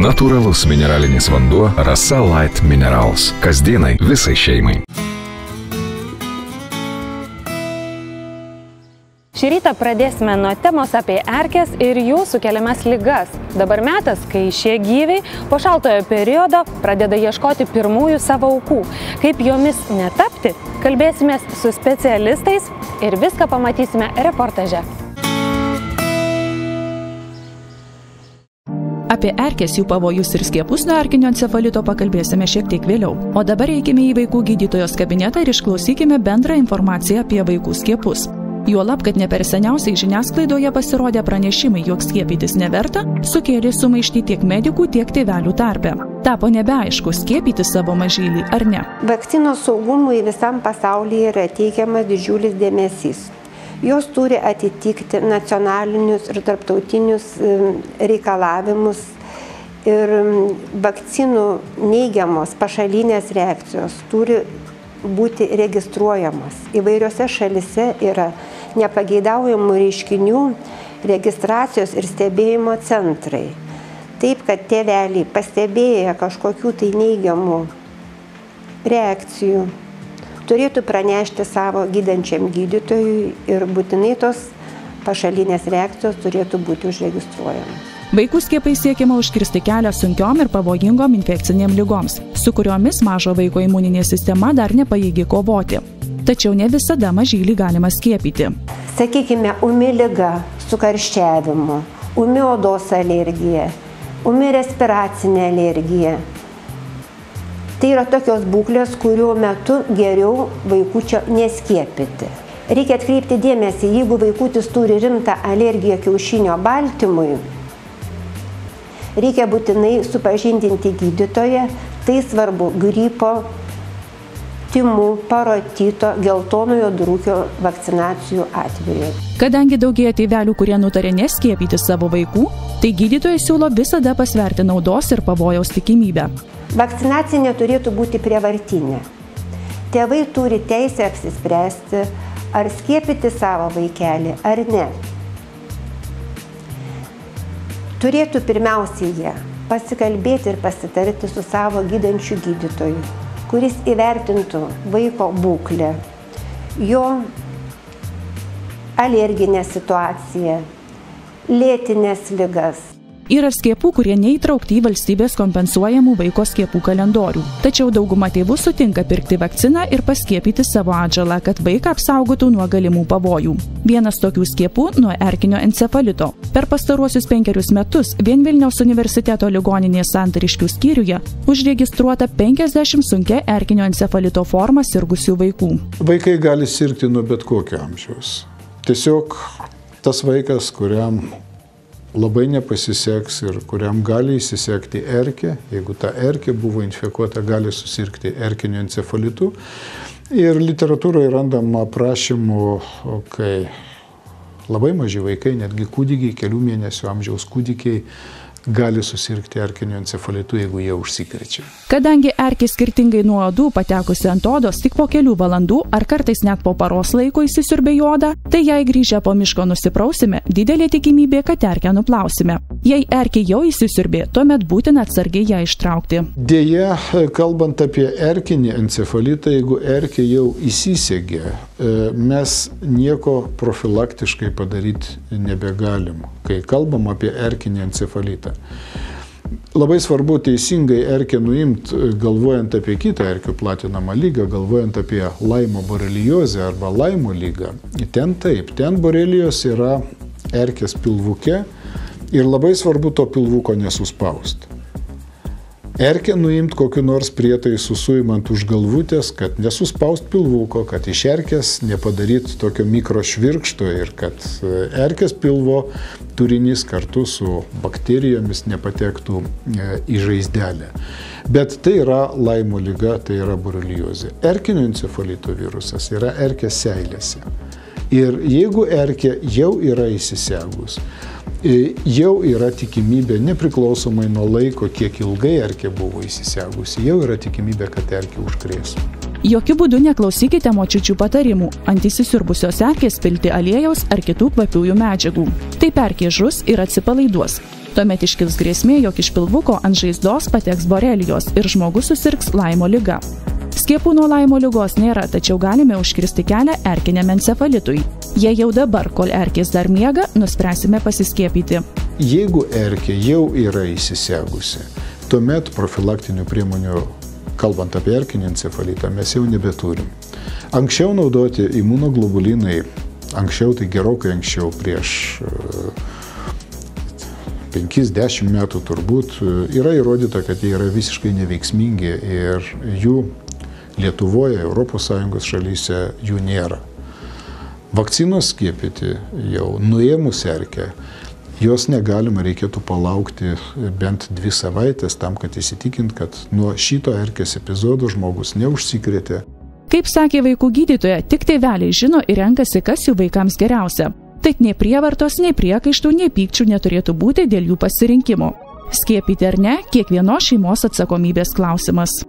Natūralus mineralinis vanduo Rasa Light Minerals. Kasdienai visai šeimai. Šį rytą pradėsime nuo temos apie erkes ir jų sukeliamas ligas. Dabar metas, kai šie gyviai po šaltojo periodo pradeda ieškoti pirmųjų savo aukų. Kaip jomis netapti, kalbėsimės su specialistais ir viską pamatysime reportaže. Apie erkes, jų pavojus ir skiepus nuo erkinio encefalito pakalbėsime šiek tiek vėliau. O dabar eikime į vaikų gydytojos kabinetą ir išklausykime bendrą informaciją apie vaikų skiepus. Juolab, kad ne per seniausiai žiniasklaidoje pasirodė pranešimai, jog skiepytis neverta, sukėlė sumaištį tiek medikų, tiek tėvelių tarpe. Tapo nebeaišku, skiepyti savo mažylį ar ne. Vakcinos saugumui visam pasaulyje yra teikiamas didžiulis dėmesys. Jos turi atitikti nacionalinius ir tarptautinius reikalavimus ir vakcinų neigiamos pašalinės reakcijos turi būti registruojamos. Įvairiose šalise yra nepageidaujamų reiškinių registracijos ir stebėjimo centrai. Taip, kad tėveliai pastebėję kažkokių tai neigiamų reakcijų turėtų pranešti savo gydančiam gydytojui ir būtinai tos pašalinės reakcijos turėtų būti užregistruojamos. Vaikų skiepai siekiama užkirsti kelią sunkiom ir pavojingom infekcinėm ligoms, su kuriomis mažo vaiko imuninė sistema dar nepajėgi kovoti. Tačiau ne visada mažylį galima skiepyti. Sakykime, ūmi liga su karščiavimu, ūmi odos alergija, ūmi respiracinė alergija. Tai yra tokios būklės, kurių metu geriau vaikučio neskiepyti. Reikia atkreipti dėmesį, jeigu vaikutis turi rimtą alergiją kiaušinio baltymui, reikia būtinai supažindinti gydytoją, tai svarbu gripo, tymų, parotito, geltonojo drūkio vakcinacijų atveju. Kadangi daugėja tėvelių, kurie nutarė neskiepyti savo vaikų, tai gydytojai siūlo visada pasverti naudos ir pavojaus tikimybę. Vakcinacija neturėtų būti prievartinė. Tėvai turi teisę apsispręsti, ar skiepyti savo vaikelį ar ne. Turėtų pirmiausiai jie pasikalbėti ir pasitarti su savo gydančiu gydytoju, kuris įvertintų vaiko būklę, jo alerginę situaciją, lėtines ligas. Yra skiepų, kurie neįtraukti į valstybės kompensuojamų vaiko skiepų kalendorių. Tačiau dauguma tėvų sutinka pirkti vakciną ir paskiepyti savo atžalą, kad vaiką apsaugotų nuo galimų pavojų. Vienas tokių skiepų nuo erkinio encefalito. Per pastaruosius 5 metus vien Vilniaus universiteto ligoninės Santariškių skyriuje užregistruota 50 sunkia erkinio encefalito forma sirgusių vaikų. Vaikai gali sirgti nuo bet kokio amžiaus. Tiesiog tas vaikas, kuriam labai nepasiseks ir kuriam gali įsisekti erkė, jeigu ta erkė buvo infekuota, gali susirgti erkiniu encefalitu. Ir literatūroje randama aprašymų, kai labai maži vaikai, netgi kūdikiai, kelių mėnesių amžiaus kūdikiai, gali susirgti erkiniu encefalitu, jeigu jie užsikrečia. Kadangi erkė skirtingai nuo uodų patekusi ant odos tik po kelių valandų ar kartais net po paros laiko įsisiurbė į odą, tai jei grįžę po miško nusiprausime, didelė tikimybė, kad erkę nuplausime. Jei erkė jau įsisiurbė, tuomet būtina atsargiai ją ištraukti. Deja, kalbant apie erkinį encefalitą, jeigu erkė jau įsisegė, mes nieko profilaktiškai padaryti nebegalim, kai kalbam apie erkinį encefalitą. Labai svarbu teisingai erkę nuimti, galvojant apie kitą erkių platinamą lygą, galvojant apie Laimo boreliozę arba Laimo lygą. Ten borelijos yra erkės pilvuke ir labai svarbu to pilvuko nesuspausti. Erkę nuimti kokiu nors prietaisu suimant už galvutės, kad nesuspaust pilvuko, kad iš erkės nepadaryt tokio mikrošvirkšto ir kad erkės pilvo turinys kartu su bakterijomis nepatektų į žaizdelę. Bet tai yra Laimo liga, tai yra boreliozė. Erkinio encefalito virusas yra erkės seilėse. Ir jeigu erkė jau yra įsisegus, jau yra tikimybė, nepriklausomai nuo laiko, kiek ilgai erkė buvo įsisegusi, jau yra tikimybė, kad erkė užkrės. Jokiu būdu neklausykite močiučių patarimų ant įsisiurbusios erkės pilti aliejaus ar kitų kvapiųjų medžiagų. Taip erkė žus ir atsipalaiduos. Tuomet iškils grėsmė, jog iš pilvuko ant žaizdos pateks borelijos ir žmogus susirgs Laimo liga. Skiepų nuo Laimo ligos nėra, tačiau galime užkirsti kelią erkiniam encefalitui. Jei jau dabar, kol erkės dar miega, nuspręsime pasiskiepyti. Jeigu erkė jau yra įsisegusi, tuomet profilaktinių priemonių, kalbant apie erkinį encefalitą, mes jau nebeturim. Anksčiau naudoti imunoglobulinai, anksčiau tai gerokai anksčiau, prieš 5-10 metų turbūt, yra įrodyta, kad jie yra visiškai neveiksmingi ir jų Lietuvoje, ES šalyse jų nėra. Vakcinos skiepyti jau nuėmus erkę, jos negalima, reikėtų palaukti bent 2 savaitės tam, kad įsitikint, kad nuo šito erkės epizodo žmogus neužsikrėtė. Kaip sakė vaikų gydytoja, tik tėveliai žino ir renkasi, kas jų vaikams geriausia. Tad nei prievartos, nei priekaištų, nei pykčių neturėtų būti dėl jų pasirinkimo. Skiepyti ar ne, kiekvienos šeimos atsakomybės klausimas.